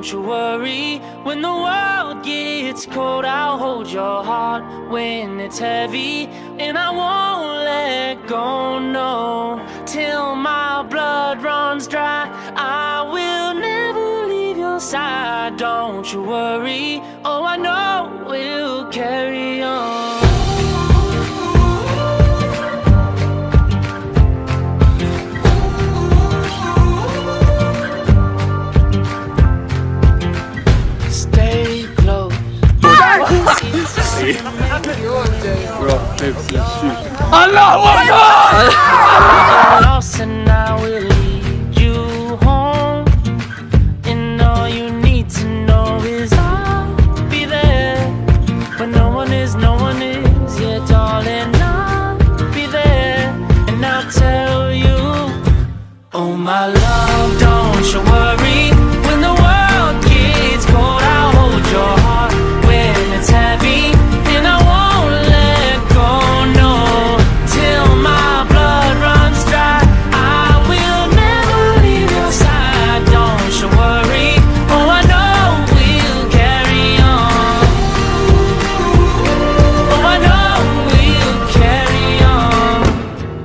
don't you worry. When the world gets cold, I'll hold your heart when it's heavy, and I won't let go, no, till my blood runs dry. I will never leave your side, don't you worry. Oh, I know we'll carry on. Rock, paper, scissors, shoot. Allahu Akbar! Lost and I will lead you home, and all you need to know is I'll be there. When no one is, yeah, darling, I'll be there. And I'll tell you, oh my love, don't you worry. When the world gets cold, I'll hold your heart when it's heavy, and I won't let go, no, till my blood runs dry. I will never leave your side, don't you worry. Oh, I know we'll carry on. Oh, I know we'll carry on.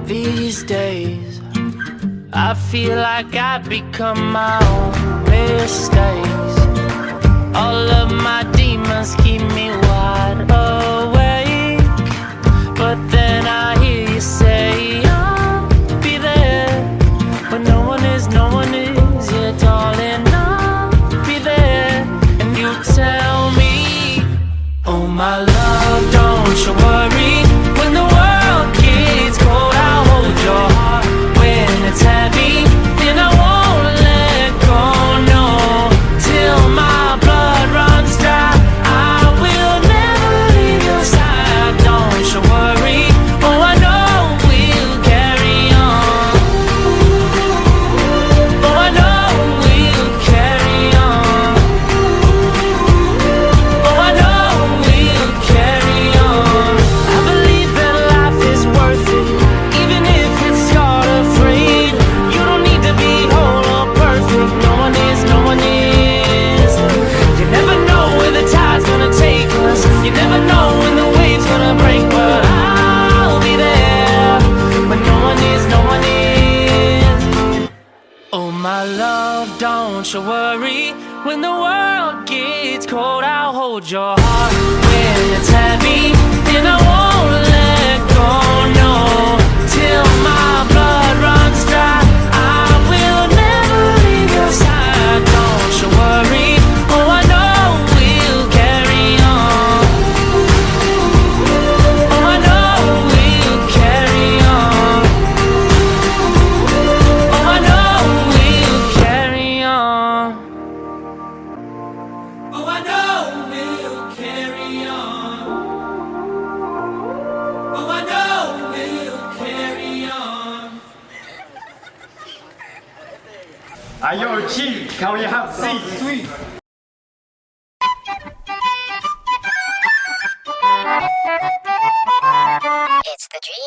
These days I feel like I've become my own mistakes. All of my demons keep me wide awake, but then I hear you say I'll be there. But no one is, yeah, darling, I'll be there. And you tell me, oh my love, don't you worry. When the world gets cold, I'll hold your heart when it's heavy, and I won't let go, no, till my blood runs dry. I will never leave your side, don't you worry. Oh, I know we'll carry on. Oh, I know we'll carry on. Oh, I know we'll carry on. I believe that life is worth it, even if it's hard, afraid. You don't need to be whole or perfect. No one is, no one is. You never know where the tide's gonna take us. You never know when the wave's gonna break, but I'll be there. But no one is, no one is. Oh my love, don't you worry. When the world gets cold, I'll hold your heart when it's heavy, and I won't let go, no, till my blood runs dry. I will never leave your side, don't you worry. Oh, I know we'll carry on. Oh, I know we'll carry on. Oh, I know we'll carry on. Oh, I know we'll carry on. Oh, I know we'll carry on. Yo, Chief, can we have seats? Sweet. It's the dream.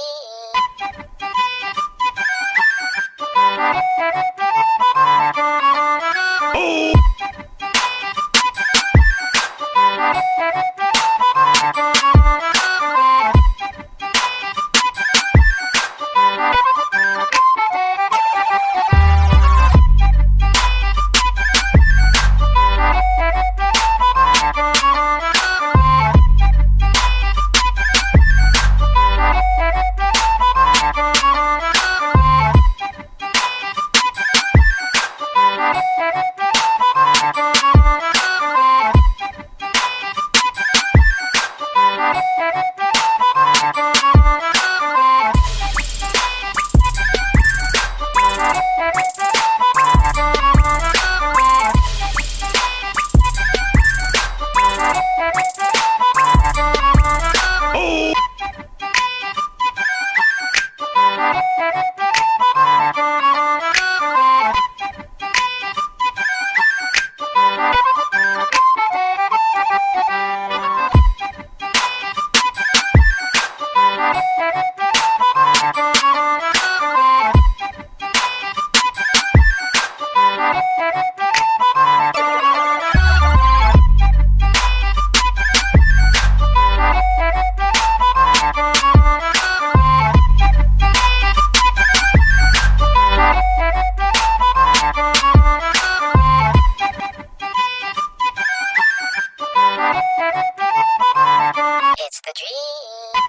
dream.